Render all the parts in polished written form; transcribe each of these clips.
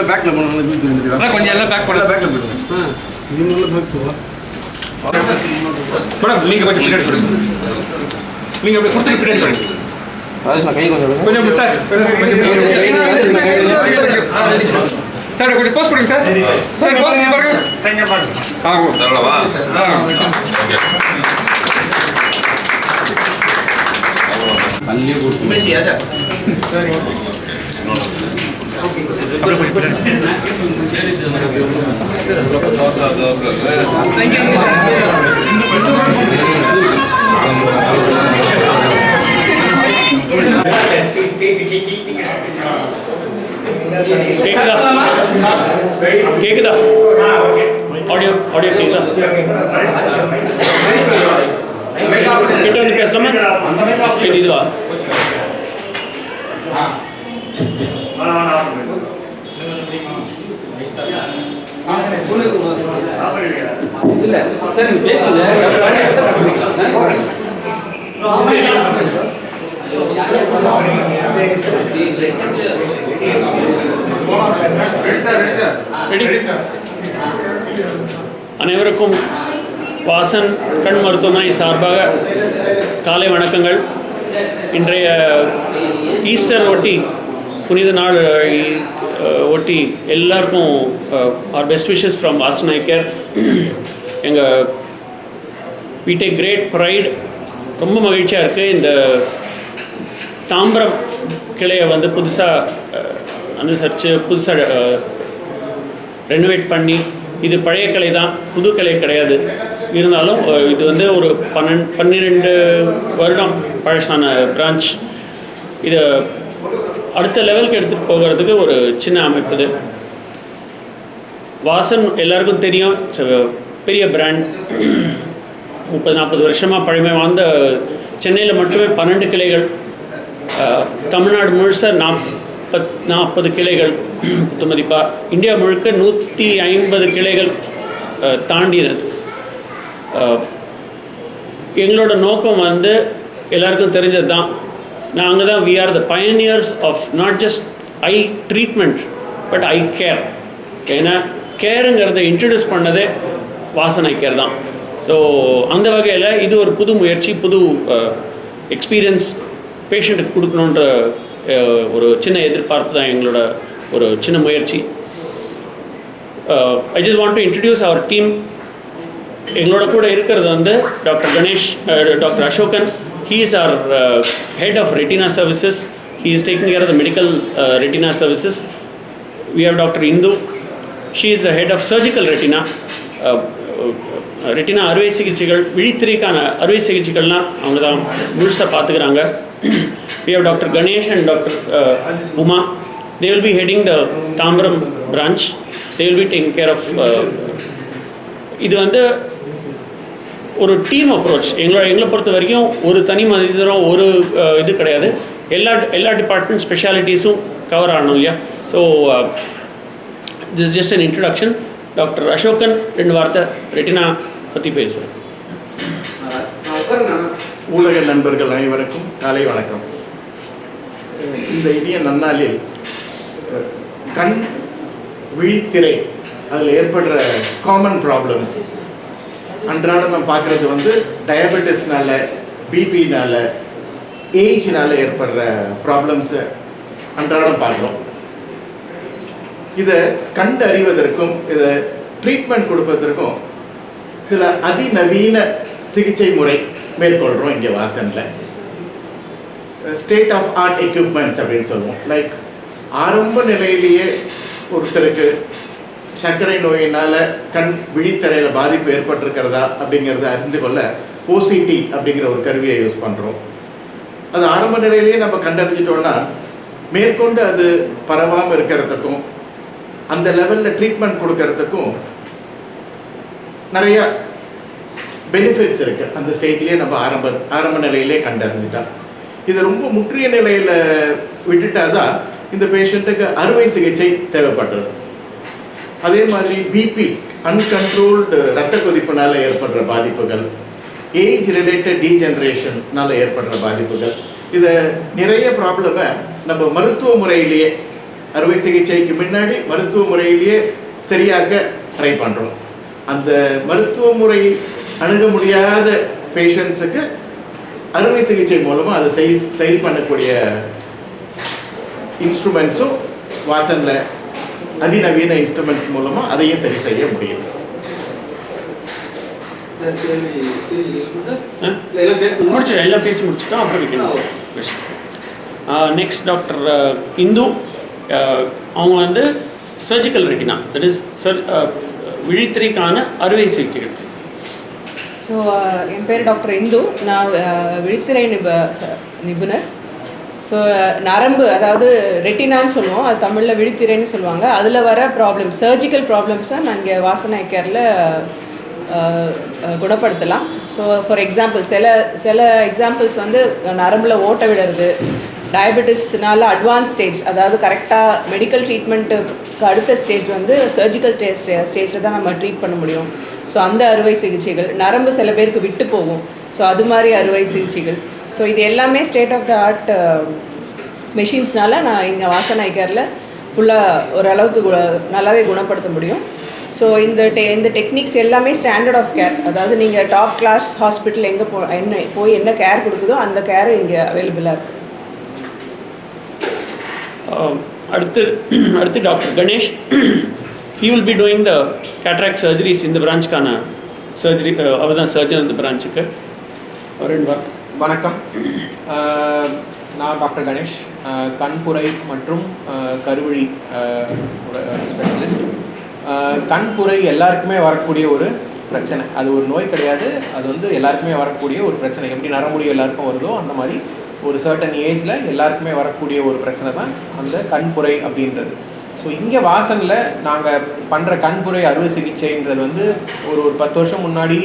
பேக்ல கொஞ்சம் எல்லாம் பேக் பண்ணல பேக்ல போடுங்க. மேடம் நீங்க கொஞ்சம் பின்னாடி கொடுங்க. நீங்க அப்படியே கொடுத்து பின்னாடி கொடுங்க. கை கொஞ்சம் கொஞ்சம் சார் சார் கொஞ்சம் போஸ்ட் பண்ணுங்க சார். சார் போஸ்ட் பாருங்க. தேங்க் யூ பாருங்க. தரலவா? பல்லியே போடு. மெசியா சார். சரி கேக்குதா? ஆடியோ ஆடியோ கேக்குதா? கிட்ட வந்து பேசலாமா? இதுவா? இல்ல சார் பேசுங்க. அனைவருக்கும் வாசன் கண் மருத்துவமனை சார்பாக காலை வணக்கங்கள். இன்றைய ஈஸ்டர் ஒட்டி புனித நாள் ஒட்டி எல்லாருக்கும் our best wishes from Vasan Eye Care. எங்கள் we take great pride. ரொம்ப மகிழ்ச்சியாக இருக்குது. இந்த தாம்பரம் கிளையை வந்து புதுசாக அனுசரித்து புதுசாக ரெனோவேட் பண்ணி, இது பழைய கிளை தான், புது கிளை கிடையாது. இருந்தாலும் இது வந்து ஒரு 12 வருடம் பழசான பிரான்ச். இதை அடுத்த லெவலுக்கு எடுத்துகிட்டு போகிறதுக்கு ஒரு சின்ன அமைப்பு இது. வாசன் எல்லாருக்கும் தெரியும், பெரிய பிராண்ட். 30-40 வருஷமாக பழமை வாழ்ந்த சென்னையில் மட்டுமே 12 கிளைகள், தமிழ்நாடு முழுசாக 40 கிளைகள் குத்துமதிப்பாக, இந்தியா முழுக்க 150 கிளைகள் தாண்டினது. எங்களோட நோக்கம் வந்து எல்லாருக்கும் தெரிஞ்சது தான். நாங்கள் தான் we are the pioneers of not just eye treatment but eye care. ஏன்னா கேருங்கிறத இன்ட்ரடியூஸ் பண்ணதே வாசன் ஐ கேர் தான். ஸோ அந்த வகையில் இது ஒரு புது முயற்சி, புது எக்ஸ்பீரியன்ஸ் பேஷண்ட்டுக்கு கொடுக்கணுன்ற ஒரு சின்ன எதிர்பார்ப்பு தான் எங்களோட ஒரு சின்ன முயற்சி. I just want to introduce our team. எங்களோட கூட இருக்கிறது வந்து doctor Ganesh, doctor Ashokan. He is our head of retina services. He is taking care of the medical retina services. We have Dr. Indu. She is the head of surgical retina. Retina அறுவை சிகிச்சைகள், விழித்திரைக்கான அறுவை சிகிச்சைகள்லாம் அவங்க தான் முழுசாக பார்த்துக்கிறாங்க. We have Dr. Ganesh and Dr. Uma. They will be heading the Tambaram branch. They will be taking care of இது வந்து ஒரு டீம் அப்ரோச். எங்களை பொறுத்த வரைக்கும் ஒரு தனி மனிதரும் ஒரு இது கிடையாது. எல்லா டிபார்ட்மெண்ட் ஸ்பெஷாலிட்டிஸும் கவர் ஆகணும் இல்லையா? So this just an introduction. Doctor Ashokan 2 வார்த்தை ரெட்டினா பற்றி பேசுகிறேன். ஊடக நண்பர்கள் அனைவருக்கும் காலை வணக்கம். இந்த இனிய நன்னாளில் கண் விழித்திரை அதில் ஏற்படுற காமன் ப்ராப்ளம்ஸ் அன்றாடம் நம்ம பார்க்குறது வந்து டயபெட்டிஸ்னால, பிபினால, ஏஜ்னால ஏற்படுற ப்ராப்ளம்ஸை அன்றாடம் பார்க்குறோம். இதை கண்டறிவதற்கும் இதை ட்ரீட்மெண்ட் கொடுப்பதற்கும் சில அதிநவீன சிகிச்சை முறை மேற்கொள்கிறோம் இங்கே வாசனில். ஸ்டேட் ஆஃப் ஆர்ட் எக்யூப்மெண்ட்ஸ் அப்படின்னு சொல்லுவோம். லைக் ஆரம்ப நிலையிலேயே ஒருத்தருக்கு சர்க்கரை நோயினால் கண் விழித்திரையில் பாதிப்பு ஏற்பட்டிருக்கிறதா அப்படிங்கிறத அறிந்து கொள்ள ஓசிடி அப்படிங்கிற ஒரு கருவியை யூஸ் பண்ணுறோம். அது ஆரம்ப நிலையிலேயே நம்ம கண்டறிஞ்சிட்டோம்னா மேற்கொண்டு அது பரவாமல் இருக்கிறதுக்கும் அந்த லெவலில் ட்ரீட்மெண்ட் கொடுக்கறதுக்கும் நிறையா பெனிஃபிட்ஸ் இருக்குது. அந்த ஸ்டேஜ்லேயே நம்ம ஆரம்ப நிலையிலே கண்டறிஞ்சிட்டா. இது ரொம்ப முற்றிய நிலையில் விட்டுட்டா தான் இந்த பேஷண்ட்டுக்கு அறுவை சிகிச்சை தேவைப்படுறது. அதே மாதிரி பிபி, அன்கண்ட்ரோல்டு ரத்த கொதிப்புனால ஏற்படுற பாதிப்புகள், ஏஜ் ரிலேட்டட் டீஜெனரேஷன்னால ஏற்படுற பாதிப்புகள், இதை நிறைய ப்ராப்ளமை நம்ம மருத்துவ முறையிலேயே அறுவை சிகிச்சைக்கு முன்னாடி மருத்துவ முறையிலேயே சரியாக்க ட்ரை பண்ணுறோம். அந்த மருத்துவ முறை அணுக முடியாத பேஷண்ட்ஸுக்கு அறுவை சிகிச்சை மூலமாக அதை சரி பண்ணக்கூடிய இன்ஸ்ட்ருமெண்ட்ஸும் வாசனில் அதிநவீன இன்ஸ்ட்ருமெண்ட்ஸ் மூலமாக அதையும் சரி செய்ய முடியுது. எல்லாம் பேசி முடிச்சுட்டோம். அப்புறம் நெக்ஸ்ட் டாக்டர் இந்து. அவங்க வந்து சர்ஜிக்கல் ரெட்டினா, தட் இஸ் விழித்திரைக்கான அறுவை சிகிச்சைகள். ஸோ என் பேர் டாக்டர் இந்து. நான் விழித்திரை நிபுணர். ஸோ நரம்பு, அதாவது ரெட்டினான்னு சொல்லுவோம், அது தமிழில் விழித்திரைன்னு சொல்லுவாங்க. அதில் வர ப்ராப்ளம்ஸ், சர்ஜிக்கல் ப்ராப்ளம்ஸை நாங்கள் வாசனை கேரில் குணப்படுத்தலாம். ஸோ ஃபார் எக்ஸாம்பிள் சில எக்ஸாம்பிள்ஸ் வந்து நரம்பில் ஓட்ட விடுறது, டயபெட்டிஸ்னால அட்வான்ஸ் ஸ்டேஜ், அதாவது கரெக்டாக மெடிக்கல் ட்ரீட்மெண்ட்டுக்கு அடுத்த ஸ்டேஜ் வந்து சர்ஜிக்கல் ஸ்டேஜில் தான் நம்ம ட்ரீட் பண்ண முடியும். ஸோ அந்த அறுவை சிகிச்சைகள், நரம்பு சில பேருக்கு விட்டு போகும், ஸோ அது மாதிரி அறுவை சிகிச்சைகள். ஸோ இது எல்லாமே ஸ்டேட் ஆஃப் த ஆர்ட் மெஷின்ஸ்னால நான் இங்கே வாசனை கேரில் ஃபுல்லாக ஓரளவுக்கு நல்லாவே குணப்படுத்த முடியும். ஸோ இந்த டெக்னிக்ஸ் எல்லாமே ஸ்டாண்டர்ட் ஆஃப் கேர், அதாவது நீங்கள் டாப் கிளாஸ் ஹாஸ்பிட்டல் எங்கே போய் என்ன கேர் கொடுக்குதோ அந்த கேர் இங்கே அவைலபிளாக இருக்குது. அடுத்து doctor Ganesh. he will be doing the cataract surgeries இந்த பிரான்ச்சுக்கான சர்ஜரி. அவர் தான் சர்ஜன் இந்த பிரான்ச்சுக்கு. ஒரு 2 வாரம். வணக்கம், நான் டாக்டர் கணேஷ், கண்புரை மற்றும் கருவழி ஸ்பெஷலிஸ்ட். கண்புரை எல்லாருக்குமே வரக்கூடிய ஒரு பிரச்சனை, அது ஒரு நோய் கிடையாது, அது வந்து எல்லாருக்குமே வரக்கூடிய ஒரு பிரச்சனை. எப்படி நரமுடி எல்லாருக்கும் வருதோ அந்த மாதிரி ஒரு சர்டன் ஏஜில் எல்லாருக்குமே வரக்கூடிய ஒரு பிரச்சனை தான் அந்த கண்புரை அப்படின்றது. ஸோ இங்கே வாசனில் நாங்கள் பண்ணுற கண்புரை அறுவை சிகிச்சைன்றது வந்து ஒரு 10 வருஷம் முன்னாடி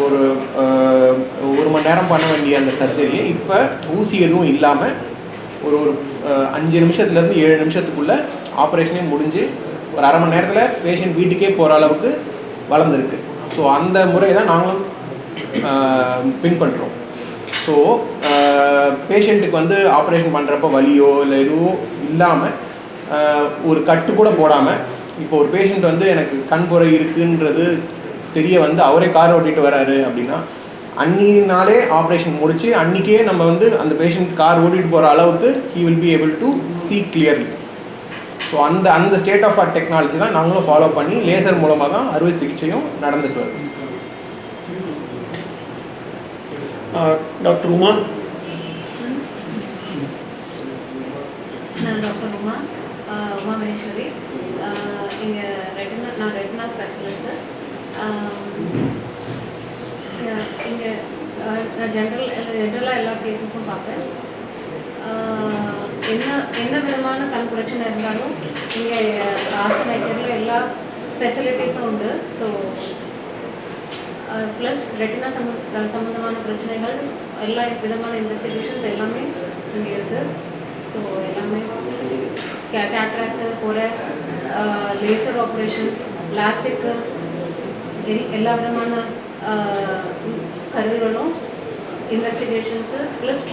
ஒரு மணி நேரம் பண்ண வேண்டிய அந்த சர்ஜரியை இப்போ ஊசி எதுவும் இல்லாமல் ஒரு 5 நிமிஷத்துலேருந்து 7 நிமிஷத்துக்குள்ளே ஆப்ரேஷனே முடிஞ்சு ஒரு அரை மணி நேரத்தில் பேஷண்ட் வீட்டுக்கே போகிற அளவுக்கு வளர்ந்துருக்கு. ஸோ அந்த முறை தான் நாங்களும் பின்பற்றுறோம். ஸோ பேஷண்ட்டுக்கு வந்து ஆப்ரேஷன் பண்ணுறப்ப வலியோ இல்லை எதுவும் இல்லாமல் ஒரு கட்டு கூட போடாமல், இப்போ ஒரு பேஷண்ட் வந்து எனக்கு கண்புரை இருக்குன்றது தெரிய வந்து அவரே கார் ஓட்டிகிட்டு வராரு அப்படின்னா அன்னினாலே ஆப்ரேஷன் முடிச்சு அன்றைக்கே நம்ம வந்து அந்த பேஷண்ட் கார் ஓட்டிகிட்டு போகிற அளவுக்கு he will be able to see clearly. So அந்த ஸ்டேட் ஆஃப் ஆர்ட் டெக்னாலஜி தான் நாங்களும் ஃபாலோ பண்ணி லேசர் மூலமாக தான் அறுவை சிகிச்சையும் நடந்துட்டு வருது. டாக்டர் உமா. நான் டாக்டர் உமா மகேஸ்வரி. இங்கே நான் ரெட்டினா ஸ்பெஷலிஸ்ட்டு. இங்கே நான் ஜென்ரலாக எல்லா கேசஸும் பார்ப்பேன். என்ன விதமான கண் பிரச்சனை இருந்தாலும் இங்கே ஆசனைக்கரில் எல்லா ஃபெசிலிட்டிஸும் உண்டு. ஸோ ப்ளஸ் ரெட்டினா சம்மந்தமான பிரச்சனைகள் எல்லா விதமான இன்வெஸ்டிகேஷன்ஸ் எல்லாமே இங்கே இருக்குது. ஸோ எல்லாமே கேட்ராக்டு போகிற லேசர் ஆப்ரேஷன், லாசிக்கு, எல்லா விதமான கருவிகளும், இன்வெஸ்டிகேஷன்ஸு ப்ளஸ்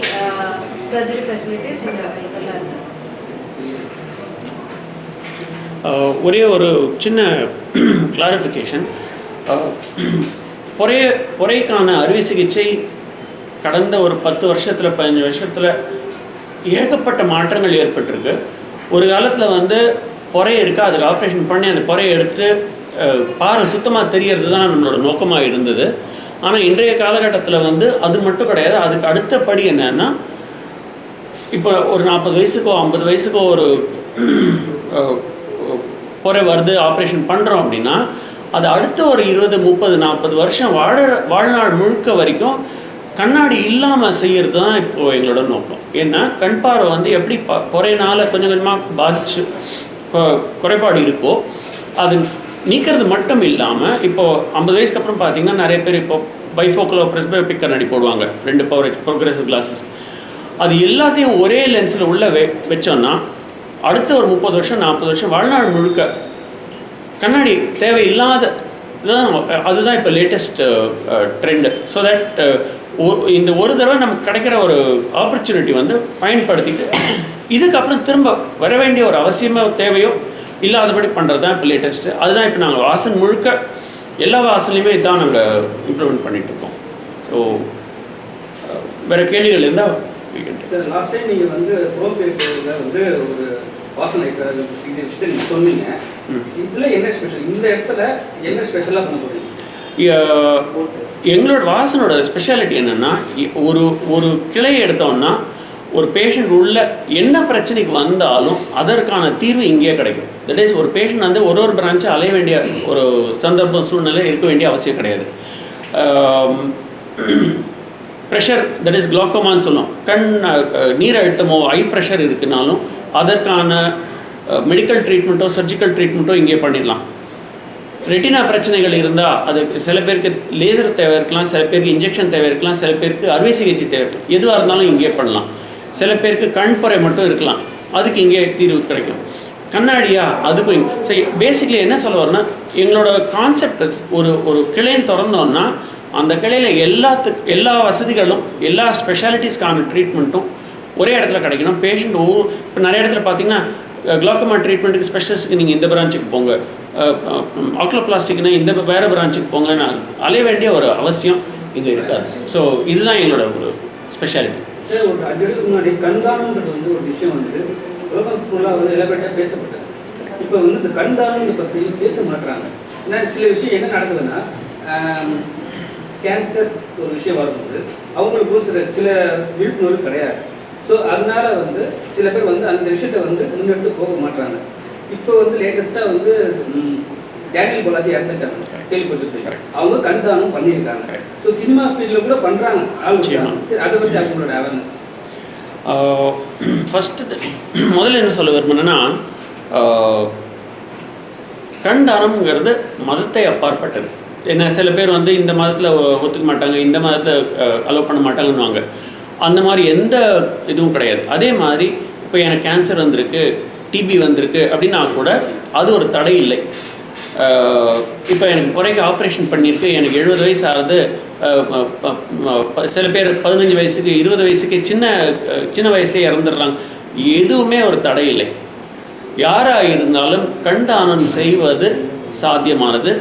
சர்ஜரி ஃபெசிலிட்டிஸ் இங்கே அவைலபிளாக இருக்குது. ஒரே ஒரு சின்ன கிளாரிஃபிகேஷன். பொறைக்கான அறுவை சிகிச்சை கடந்த ஒரு 10 வருஷத்தில் 15 வருஷத்தில் ஏகப்பட்ட மாற்றங்கள் ஏற்பட்டிருக்கு. ஒரு காலத்தில் வந்து பொறை இருக்கா, அதுக்கு ஆப்ரேஷன் பண்ணி அந்த பொறையை எடுத்துகிட்டு பார்வை சுத்தமாக தெரியறது தான் நம்மளோட நோக்கமாக இருந்தது. ஆனால் இன்றைய காலகட்டத்தில் வந்து அது மட்டும் கிடையாது. அதுக்கு அடுத்தபடி என்னன்னா, இப்போ ஒரு 40 வயசுக்கோ 50 வயசுக்கோ ஒரு பொறை வருது, ஆப்ரேஷன் பண்ணுறோம் அப்படின்னா அது அடுத்த ஒரு 20, 30, 40 வருஷம் வாழ்நாள் முழுக்க வரைக்கும் கண்ணாடி இல்லாமல் செய்கிறது தான் இப்போது எங்களோட நோக்கம். ஏன்னா கண் பார்வை வந்து எப்படி பொறையினால் கொஞ்சம் கொஞ்சமாக பாதிச்சு குறைபாடு இருக்கோ அது நீக்கிறது மட்டும் இல்லாமல், இப்போது 50 வயசுக்கு அப்புறம் பார்த்திங்கன்னா நிறைய பேர் இப்போது பைஃபோக்கலோ ப்ரெஸ்பயோபிக் கண்ணாடி போடுவாங்க, 2 பவர் ப்ரோக்ரெசிவ் கிளாஸஸ். அது எல்லாத்தையும் ஒரே லென்ஸில் உள்ளே வச்சோன்னா அடுத்த ஒரு 30 வருஷம் 40 வருஷம் வாழ்நாள் முழுக்க கண்ணாடி தேவையில்லாத அதுதான் இப்போ லேட்டஸ்ட் ட்ரெண்டு. ஸோ தட் இந்த ஒரு தடவை நமக்கு கிடைக்கிற ஒரு ஆப்பர்ச்சுனிட்டி வந்து பயன்படுத்திட்டு இதுக்கப்புறம் திரும்ப வர வேண்டிய ஒரு அவசியமோ தேவையோ இல்லாதபடி பண்ணுறது தான் இப்போ லேட்டஸ்ட்டு. அதுதான் இப்போ நாங்கள் வாசல் முழுக்க எல்லா வாசல்லையுமே இதான் நாங்கள் இம்ப்ளிமெண்ட் பண்ணிகிட்ருக்கோம். ஸோ வேறு கேள்விகள் இருந்தால் சார், லாஸ்ட் டைம் நீங்கள் வந்து ப்ரோபேட்டில் வந்து ஒரு வாசனை இந்த விஷயத்தை நீங்கள் சொன்னீங்க. இதில் என்ன ஸ்பெஷல், இந்த இடத்துல என்ன ஸ்பெஷலாக பண்ண போகிறீங்க? எங்களோட வாசனோட ஸ்பெஷாலிட்டி என்னென்னா, ஒரு கிளையை எடுத்தோம்னா ஒரு பேஷண்ட் உள்ள என்ன பிரச்சனைக்கு வந்தாலும் அதற்கான தீர்வு இங்கேயே கிடைக்கும். தட் இஸ், ஒரு பேஷண்ட் வந்து ஒரு பிரான்ச்சை அலைய வேண்டிய ஒரு சந்தர்ப்பம் சூழ்நிலை இருக்க வேண்டிய அவசியம் கிடையாது. ப்ரெஷர், தட் இஸ் குளோக்கோமான்னு சொல்லும், கண் நீர் அழுத்தமோ ஐ ப்ரெஷர் இருக்குனாலும் அதற்கான மெடிக்கல் ட்ரீட்மெண்ட்டோ சர்ஜிக்கல் ட்ரீட்மெண்ட்டோ இங்கே பண்ணிடலாம். ரெட்டினா பிரச்சனைகள் இருந்தால் அது சில பேருக்கு லேசர் தேவை இருக்கலாம், சில பேருக்கு இன்ஜெக்ஷன் தேவை இருக்கலாம், சில பேருக்கு அறுவை சிகிச்சை தேவை இருக்கலாம். எதுவாக இருந்தாலும் இங்கே பண்ணலாம். சில பேருக்கு கண் பொறை மட்டும் இருக்கலாம், அதுக்கு இங்கே தீர்வு கிடைக்கும். கண்ணாடியா அதுக்கும். ஸோ பேசிக்கலி என்ன சொல்ல வரேன்னா, எங்களோட கான்செப்ட் ஒரு கிளைன்னு திறந்தோன்னா அந்த கிளையில் எல்லா வசதிகளும் எல்லா ஸ்பெஷாலிட்டிஸ்க்கான ட்ரீட்மெண்ட்டும் ஒரே இடத்துல கிடைக்கணும். பேஷண்ட் இப்போ நிறைய இடத்துல பார்த்தீங்கன்னா குளோக்கோமா ட்ரீட்மெண்ட்டுக்கு ஸ்பெஷலிஸ்ட்டுக்கு நீங்கள் இந்த பிரான்ச்சுக்கு போங்க, ஆக்லோபிளாஸ்டிக்னா இந்த வேறு பிரான்ச்சுக்கு போங்க, நான் அலைய வேண்டிய ஒரு அவசியம் இங்கே இருக்காது. ஸோ இதுதான் எங்களோட ஒரு ஸ்பெஷாலிட்டி. சார், ஒரு 5 வருஷத்துக்கு முன்னாடி கண்தானம்ன்றது வந்து ஒரு விஷயம் வந்து உலகம் ஃபுல்லாக வந்து எலபரேட்டாக பேசப்பட்டது. இப்போ வந்து இந்த கண்தானத்தை பற்றி பேச மாட்டுறாங்க. ஏன்னா சில விஷயம் என்ன நடக்குதுன்னா, கேன்சர் ஒரு விஷயம் வரும்போது அவங்களுக்கும் சில விழிப்புணர்வு கிடையாது. ஸோ அதனால வந்து சில பேர் வந்து அந்த விஷயத்தை வந்து முன்னெடுத்து போக மாட்டுறாங்க. இப்போ வந்து லேட்டஸ்ட்டாக வந்து டேனியல் பாலாஜி இறந்துட்டாங்க, கேள்விப்பட்டிருக்கீங்க. அவங்க கண்தானம் பண்ணியிருக்காங்க. ஸோ சினிமா ஃபீல்டில் கூட பண்ணுறாங்க ஆள். சரி, அதை பற்றி அவங்களோட அவேர்னஸ். ஃபஸ்ட்டு முதல்ல என்ன சொல்ல விரும்பினேன்னா, கண்தானம்ங்கிறது மதத்தை அப்பாற்பட்டது. ஏன்னா சில பேர் வந்து இந்த மதத்தில் ஒத்துக்க மாட்டாங்க, இந்த மதத்தில் அலோவ் பண்ண மாட்டாங்கன்னுவாங்க. அந்த மாதிரி எந்த இதுவும் கிடையாது. அதே மாதிரி இப்போ எனக்கு கேன்சர் வந்திருக்கு, டிபி வந்திருக்கு அப்படின்னா கூட அது ஒரு தடை இல்லை. இப்போ எனக்கு பொறைக்கு ஆப்ரேஷன் பண்ணியிருக்கு, எனக்கு 70 வயசு ஆகுது, சில பேர் 15 வயசுக்கு 20 வயசுக்கு சின்ன வயசுலேயே இறந்துடுறாங்க. எதுவுமே ஒரு தடை இல்லை. யாராக இருந்தாலும் கண்தானம் செய்வது சாத்தியமானது,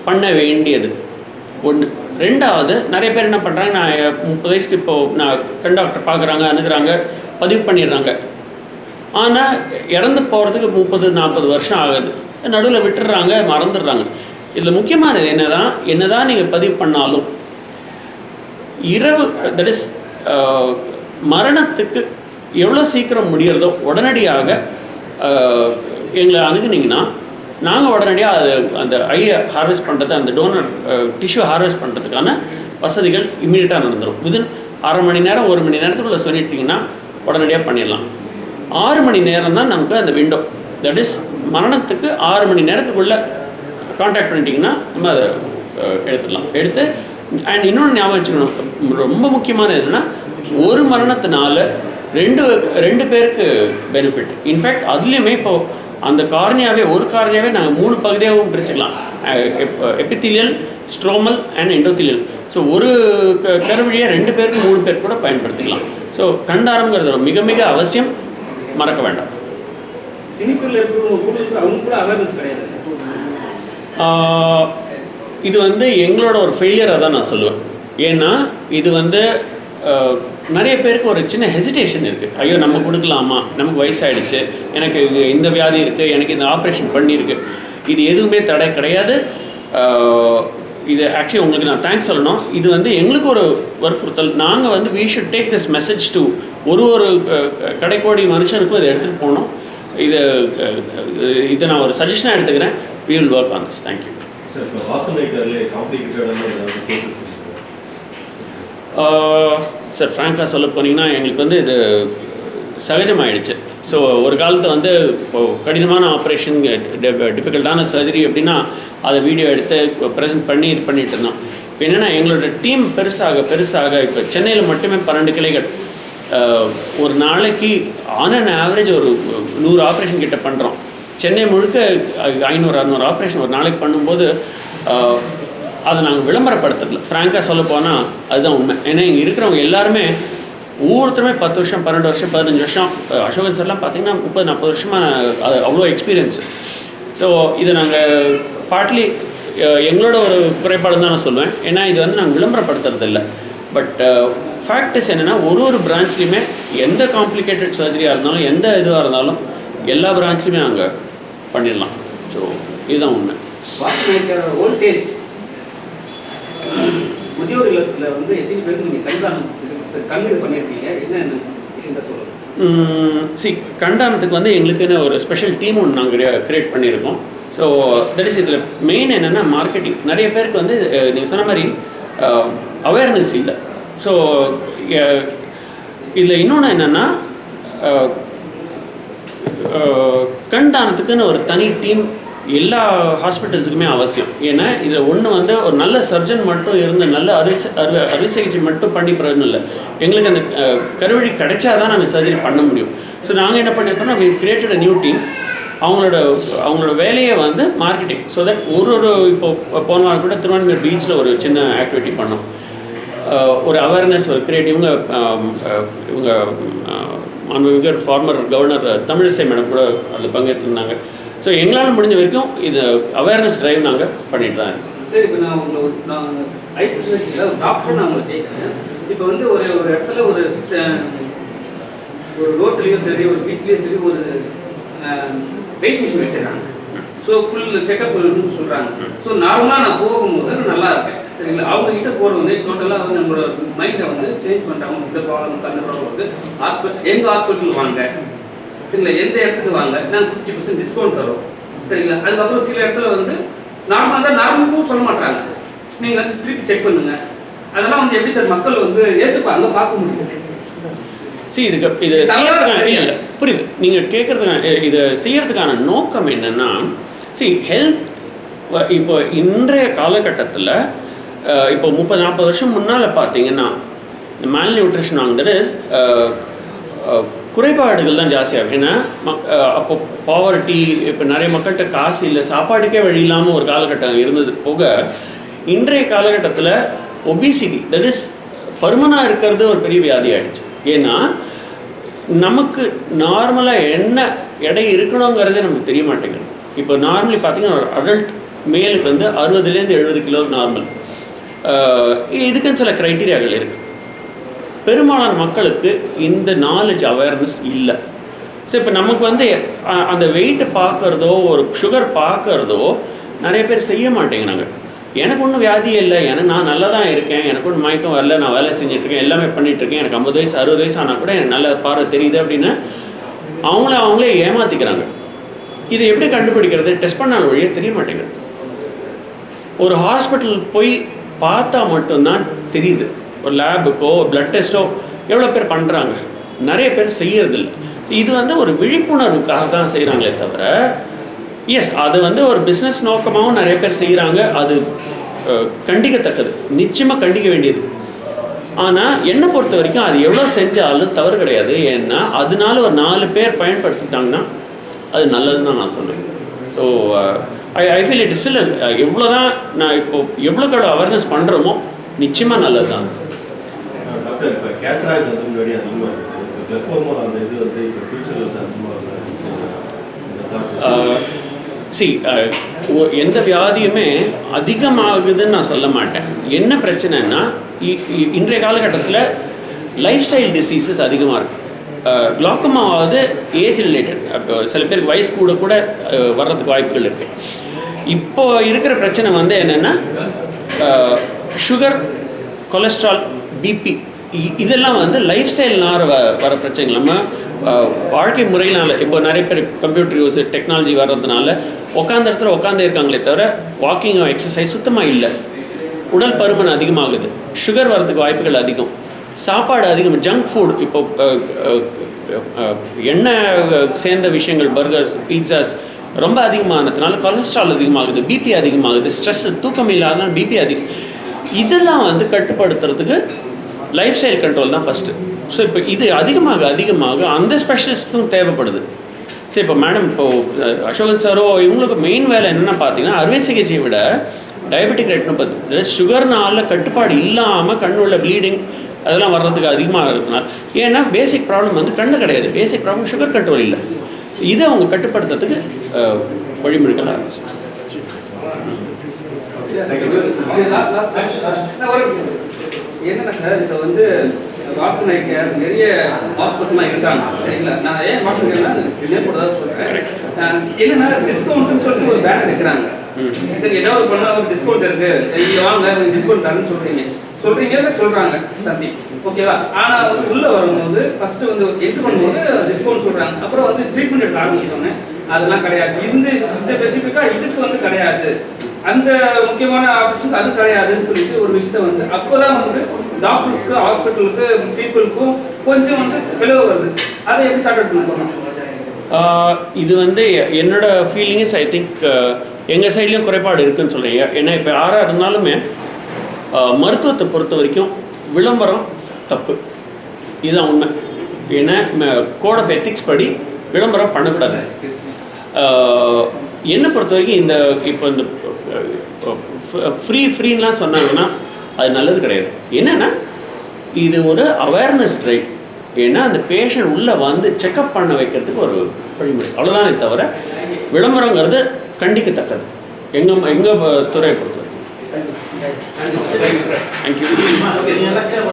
பண்ண வேண்டியது ஒன்று. ரெண்டாவது, நிறைய பேர் என்ன பண்ணுறாங்க, நான் 30 வயசுக்கு இப்போது நான் கண் டாக்டர் பார்க்குறாங்க, அணுகிறாங்க, பதிவு பண்ணிடுறாங்க. ஆனால் இறந்து போகிறதுக்கு 30-40 வருஷம் ஆகுது, நடுவில் விட்டுடுறாங்க, மறந்துடுறாங்க. இதில் முக்கியமானது என்னதான் நீங்கள் பதிவு பண்ணாலும் தட் இஸ் மரணத்துக்கு எவ்வளோ சீக்கிரம் முடிகிறதோ உடனடியாக எங்களை அணுகுனீங்கன்னா நாங்கள் உடனடியாக அந்த ஐயை ஹார்வெஸ்ட் பண்ணுறது, அந்த டோனர் டிஷ்யூ ஹார்வெஸ்ட் பண்ணுறதுக்கான வசதிகள் இம்மீடியட்டாக நடந்துடும். விதின் 1/2 மணி நேரம் 1 மணி நேரத்துக்குள்ளே சொல்லிட்டீங்கன்னா உடனடியாக பண்ணிடலாம். 6 மணி நேரம் தான் நமக்கு அந்த விண்டோ. தட் இஸ் மரணத்துக்கு 6 மணி நேரத்துக்குள்ளே கான்டாக்ட் பண்ணிட்டீங்கன்னா நம்ம அதை எடுத்துடலாம். எடுத்து அண்ட் இன்னொன்று ஞாபகம் வச்சுக்கணும், ரொம்ப முக்கியமானது என்னென்னா ஒரு மரணத்தினால ரெண்டு பேருக்கு பெனிஃபிட். இன்ஃபேக்ட் அதுலேயுமே இப்போது அந்த கார்னியாவே ஒரு கார்னியாவே நாங்கள் 3 பகுதியாகவும் பிரிச்சுக்கலாம், epithelial, stromal and endothelial. So ஒரு கருவழியை 2 பேருக்கு 3 பேர் கூட பயன்படுத்திக்கலாம். ஸோ கண்டாரம்ங்கிறது மிக மிக அவசியம், மறக்க வேண்டாம். சினிஃபில் இருக்கிறவங்க அவங்க கூட அவேர்னஸ் கிடையாது சார். இது வந்து எங்களோட ஒரு ஃபெயிலியராக தான் நான் சொல்லுவேன். ஏன்னா இது வந்து நிறைய பேருக்கு ஒரு சின்ன ஹெசிடேஷன் இருக்குது. ஐயோ நம்ம கொடுக்கலாமா, நமக்கு வயசாகிடுச்சு, எனக்கு இந்த வியாதி இருக்குது, எனக்கு இந்த ஆப்ரேஷன் பண்ணியிருக்கு. இது எதுவுமே தடை கிடையாது. இது ஆக்சுவலி உங்களுக்கு நான் தேங்க்ஸ் சொல்லணும். இது வந்து எங்களுக்கு ஒரு வற்புறுத்தல். நாங்கள் வந்து we should take this message to ஒரு கடைக்கோடி மனுஷனுக்கும் இதை எடுத்துகிட்டு போகணும். இதை நான் ஒரு சஜஷனாக எடுத்துக்கிறேன். We will work on this. Thank you sir. ஃப்ராங்காக சொல்ல போனீங்கன்னா எங்களுக்கு வந்து இது சகஜமாகிடுச்சு. ஸோ ஒரு காலத்தில் வந்து இப்போது கடினமான ஆப்ரேஷன், டிஃபிகல்ட்டான சர்ஜரி அப்படின்னா அதை வீடியோ எடுத்து ப்ரெசென்ட் பண்ணி இது பண்ணிகிட்டு இருந்தோம். இப்போ என்னென்னா எங்களோட டீம் பெருசாக இப்போ சென்னையில் மட்டுமே 12 கிளைகள், ஒரு நாளைக்கு ஆன் அண்ட் ஆவரேஜ் ஒரு 100 ஆப்ரேஷன் கிட்ட பண்ணுறோம். சென்னை முழுக்க 500-600 ஆப்ரேஷன் ஒரு நாளைக்கு பண்ணும்போது அதை நாங்கள் விளம்பரப்படுத்துறதில்ல. ஃப்ராங்காக சொல்ல போனால் அதுதான் உண்மை. ஏன்னா இங்கே இருக்கிறவங்க எல்லாருமே ஒவ்வொருத்தருமே 10 வருஷம், 12 வருஷம், 15 வருஷம், அசோகன் சார்லாம் பார்த்தீங்கன்னா 30-40 வருஷமாக அது அவ்வளோ எக்ஸ்பீரியன்ஸு. ஸோ இதை நாங்கள் பார்ட்லி எங்களோட ஒரு குறைபாடு தான் நான் சொல்லுவேன். ஏன்னா இது வந்து நாங்கள் விளம்பரப்படுத்துறது இல்லை. பட் ஃபேக்டஸ் என்னென்னா ஒரு பிரான்ச்லேயுமே எந்த காம்ப்ளிகேட்டட் சர்ஜரியாக இருந்தாலும், எந்த இதுவாக இருந்தாலும் எல்லா பிரான்ச்லையுமே நாங்கள் பண்ணிடலாம். ஸோ இதுதான் உண்மை. ஓல்டேஜ் முதியோர் இல்லத்தில் வந்து எத்தனை பேருக்கு நீங்கள் கண்காணி பண்ணியிருக்கீங்க, என்ன விஷயம் தான் சொல்லுங்கள். கண்டானத்துக்கு வந்து எங்களுக்குன்னு ஒரு ஸ்பெஷல் டீம் ஒன்று நாங்கள் க்ரியேட் பண்ணியிருக்கோம். ஸோ தட் இஸ் இதில் மெயின் என்னென்னா மார்க்கெட்டிங். நிறைய பேருக்கு வந்து நீங்கள் சொன்ன மாதிரி அவேர்னஸ் இல்லை. ஸோ இதில் இன்னொன்று என்னென்னா கண் தானத்துக்குன்னு ஒரு தனி டீம் எல்லா ஹாஸ்பிட்டல்ஸுக்குமே அவசியம். ஏன்னா இதில் ஒன்று வந்து ஒரு நல்ல சர்ஜன் மட்டும் இருந்து நல்ல அறுவை சிகிச்சை மட்டும் பண்ணி பிரயோஜனம் இல்லை. எங்களுக்கு அந்த கருவழி கிடைச்சா தான் நாங்கள் சர்ஜரி பண்ண முடியும். ஸோ நாங்கள் என்ன பண்ணியிருக்கோம்னா we created a new team. அவங்களோட வேலையை வந்து மார்க்கெட்டிங். ஸோ தட் இப்போ போன வாரம் கூட திருவான்மையூர் பீச்சில் ஒரு சின்ன ஆக்டிவிட்டி பண்ணோம். ஒரு அவேர்னஸ், ஒரு கிரியேட்டிவ். இவங்க மாண்புமிகு ஃபார்மர் கவர்னர் தமிழிசை மேடம் கூட அதில் பங்கேற்றிருந்தாங்க. ஸோ எங்களால் முடிஞ்ச வரைக்கும் இது அவேர்னஸ் ட்ரைவ் நாங்கள் பண்ணிட்டு தான் இருக்கோம். சரி, இப்போ நான் ஐ ஸ்பெஷலிஸ்ட் டாக்டர் நான் உங்களை கேட்குறேன். இப்போ வந்து ஒரு இடத்துல ஒரு ரோட்லேயும் சரி, ஒரு பீச்லேயும் சரி, ஒரு வெயிட் மிஷின் வச்சுருக்காங்க. ஸோ ஃபுல் செக்அப் சொல்கிறாங்க. ஸோ நார்மலாக நான் போகும்போது நல்லா இருக்கேன், சரிங்களா. அவங்ககிட்ட போகிறது வந்து டோட்டலாக வந்து நம்மளோட மைண்டை வந்து சேஞ்ச் பண்ணுறாங்க. இந்த ப்ராப்ளம் அந்த ப்ராப்ளம் வந்து எங்கள் ஹாஸ்பிட்டல் வாங்க, சரிங்களா, எந்த இடத்துக்கு வாங்க, நாங்கள் 50% டிஸ்கவுண்ட் தரோம், சரிங்களா. அதுக்கப்புறம் சில இடத்துல வந்து நார்மலாக தான் நார்மலுக்கும் சொல்ல மாட்டாங்க, நீங்கள் வந்து திருப்பி செக் பண்ணுங்க. அதெல்லாம் வந்து எப்படி சார் மக்கள் வந்து ஏற்றுப்பாங்க, பார்க்க முடியும்? இது செய்யறதுக்கான புரியுது நீங்கள் கேட்குறதுக்கான இது செய்யறதுக்கான நோக்கம் என்னென்னா, ஹெல்த் இப்போ இன்றைய காலகட்டத்தில் இப்போ 30-40 வருஷம் முன்னால் பார்த்தீங்கன்னா இந்த மேல் நியூட்ரிஷன் வாங்குறது குறைபாடுகள் தான் ஜாஸ்தியாகும். ஏன்னா அப்போ பாவர்ட்டி, இப்போ நிறைய மக்கள்கிட்ட காசு இல்லை, சாப்பாட்டுக்கே வழி இல்லாமல் ஒரு காலகட்டம் இருந்தது போக, இன்றைய காலகட்டத்தில் ஒபிசிட்டி, தட் இஸ் பருமனாக இருக்கிறது ஒரு பெரிய வியாதி ஆகிடுச்சு. ஏன்னா நமக்கு நார்மலாக என்ன எடை இருக்கணுங்கிறதே நமக்கு தெரிய மாட்டேங்குது. இப்போ நார்மலி பார்த்திங்கன்னா ஒரு அடல்ட் மேலுக்கு வந்து 60-70 கிலோ நார்மல். இதுக்குன்னு சில க்ரைட்டீரியாக்கள் இருக்குது. பெரும்பாலான மக்களுக்கு இந்த நாலேஜ் அவேர்னஸ் இல்லை. ஸோ இப்போ நமக்கு வந்து அந்த வெயிட்டை பார்க்குறதோ ஒரு சுகர் பார்க்குறதோ நிறைய பேர் செய்ய மாட்டேங்கிறாங்க. எனக்கு ஒன்றும் வியாதியே இல்லை, நான் நல்லா தான் இருக்கேன், எனக்கு ஒன்றும் மயக்கம் வரல, நான் வேலை செஞ்சிட்ருக்கேன், எல்லாமே பண்ணிகிட்ருக்கேன், எனக்கு 50 வயசு 60 வயசு ஆனால் கூட எனக்கு நல்ல பார்வை தெரியுது அப்படின்னு அவங்களே ஏமாற்றிக்கிறாங்க. இதை எப்படி கண்டுபிடிக்கிறது? டெஸ்ட் பண்ணால் வழியே தெரிய மாட்டேங்குது. ஒரு ஹாஸ்பிட்டல் போய் பார்த்தா மட்டும்தான் தெரியுது. ஒரு லேபுக்கோ பிளட் டெஸ்ட்டோ எவ்வளோ பேர் பண்ணுறாங்க, நிறைய பேர் செய்யறதில்லை. இது வந்து ஒரு விழிப்புணர்வுக்காக தான் செய்கிறாங்களே தவிர, எஸ் அது வந்து ஒரு பிஸ்னஸ் நோக்கமாகவும் நிறைய பேர் செய்கிறாங்க. அது கண்டிக்கத்தக்கது, நிச்சயமாக கண்டிக்க வேண்டியது. ஆனால் என்னை பொறுத்த வரைக்கும் அது எவ்வளோ செஞ்சாலும் தவறு கிடையாது. ஏன்னா அதனால ஒரு 4 பேர் பயன்படுத்திட்டாங்கன்னா அது நல்லதுன்னு தான் நான் சொல்லுவேன். So I feel it still எவ்வளோ தான் நான் இப்போது எவ்வளோக்கோட அவேர்னஸ் பண்ணுறோமோ நிச்சயமாக நல்லது தான். டாக்டர், இப்போ கேட்ராக்ட் வந்து முன்னாடி அதிகமாக இருக்குது, கிளக்கோமா அந்த இது வந்து இப்போ ஃபியூச்சரில் வந்து அதிகமாக எந்த வியாதியுமே அதிகமாகுதுன்னு நான் சொல்ல மாட்டேன். என்ன பிரச்சனைன்னா இன்றைய காலகட்டத்தில் லைஃப் ஸ்டைல் டிசீசஸ் அதிகமாக இருக்குது. குளோக்கோமாவது ஏஜ் ரிலேட்டட், இப்போ சில பேருக்கு வயசு கூட வர்றதுக்கு வாய்ப்புகள் இருக்குது. இப்போ இருக்கிற பிரச்சனை வந்து என்னென்னா சுகர், கொலஸ்ட்ரால், பிபி, இதெல்லாம் வந்து லைஃப் ஸ்டைல்னால வர பிரச்சனைகள். நம்ம வாழ்க்கை முறையினால் இப்போ நிறைய பேர் கம்ப்யூட்டர் யூஸ், டெக்னாலஜி வர்றதுனால உட்காந்த இடத்துல உட்காந்தே இருக்காங்களே தவிர வாக்கிங், எக்ஸசைஸ் சுத்தமாக இல்லை. உடல் பருமன் அதிகமாகுது, சுகர் வர்றதுக்கு வாய்ப்புகள் அதிகம், சாப்பாடு அதிகம், ஜங்க் ஃபுட், இப்போ எண்ணெய் சேர்ந்த விஷயங்கள், பர்கர்ஸ், பீட்சாஸ் ரொம்ப அதிகமானதுனால கொலஸ்ட்ரால் அதிகமாகுது, பிபி அதிகமாகுது, ஸ்ட்ரெஸ், தூக்கம் இல்லாதனால பிபி அதிகம். இதெல்லாம் வந்து கட்டுப்படுத்துறதுக்கு லைஃப் ஸ்டைல் கண்ட்ரோல் தான் ஃபஸ்ட்டு. ஸோ இப்போ இது அதிகமாக அந்த ஸ்பெஷலிஸ்ட்டும் தேவைப்படுது. சரி, இப்போ மேடம், இப்போது அசோகன் சாரோ இவங்களுக்கு மெயின் வேலை என்னென்னு பார்த்தீங்கன்னா அறுவை சிகிச்சையை விட டயபெட்டிக் ரெட்டினோபதி, சுகர்னால கட்டுப்பாடு இல்லாமல் கண்ணுள்ள ப்ளீடிங் அதெல்லாம் வர்றதுக்கு அதிகமாக இருக்குனால. ஏன்னா பேசிக் ப்ராப்ளம் வந்து கண்ணு கிடையாது, பேசிக் ப்ராப்ளம் சுகர் கண்ட்ரோல் இல்லை. இதை அவங்க கட்டுப்படுத்துறதுக்கு வழிமுறைகள் ஆரம்பிச்சு. என்னென்ன சார், இப்போ வந்து வாசனை கேர் நிறைய ஹாஸ்பிட்டல்லாம் இருக்காங்க, சரிங்களா? நான் ஏன் வாசனை கேர்னா நேம் போட்டு தான் சொல்கிறேன். என்னென்னா டிஸ்கவுண்ட்னு சொல்லிட்டு ஒரு பேனர் இருக்கிறாங்க. சரி, ஏதாவது பண்ணால் ஒரு டிஸ்கவுண்ட் இருக்குது, இங்கே வாங்க டிஸ்கவுண்ட் தரேன்னு சொல்கிறீங்க இல்லை சொல்கிறாங்க சந்தி, ஓகேவா? ஆனால் வந்து உள்ளே வரும்போது ஃபஸ்ட்டு வந்து என்ட்ரு பண்ணும்போது டிஸ்கவுண்ட் சொல்கிறாங்க. அப்புறம் வந்து ட்ரீட்மெண்ட் எடுக்க ஆரம்பிச்சோன்னே அதெல்லாம் கிடையாது, இந்த ஸ்பெசிஃபிக்காக இதுக்கு வந்து கிடையாது, அந்த முக்கியமான ஆப்ஷனுக்கு அது கிடையாதுன்னு சொல்லிட்டு ஒரு விஷயத்த வந்து அப்போதான் வந்து டாக்டர்ஸ்க்கு, ஹாஸ்பிட்டலுக்கு, பீப்புளுக்கும் கொஞ்சம் வந்து பிளவு வருது. அதை எப்படி ஸ்டார்ட் அவுட் பண்ண போகிறோம்? இது வந்து என்னோட ஃபீலிங்ஸ், ஐ திங்க் எங்கள் சைட்லேயும் குறைபாடு இருக்குதுன்னு சொல்கிறீங்க. ஏன்னா இப்போ யாராக இருந்தாலுமே மருத்துவத்தை பொறுத்த வரைக்கும் விளம்பரம் தப்பு, இதுதான் உண்மை. ஏன்னா கோட் ஆஃப் எத்திக்ஸ் படி விளம்பரம் பண்ணக்கூடாது. என்னை பொறுத்த வரைக்கும் இந்த இப்போ இந்த ஃப்ரீன்லாம் சொன்னாங்கன்னா அது நல்லது கிடையாது. என்னென்னா இது ஒரு அவேர்னஸ் ட்ரைவ். ஏன்னா அந்த பேஷண்ட் உள்ளே வந்து செக்கப் பண்ண வைக்கிறதுக்கு ஒரு வழிமுறை, அவ்வளோதானே தவிர விளம்பரங்கிறது கண்டிக்கத்தக்கது எங்கள் துறையை பொறுத்த வரைக்கும். தேங்க்யூ.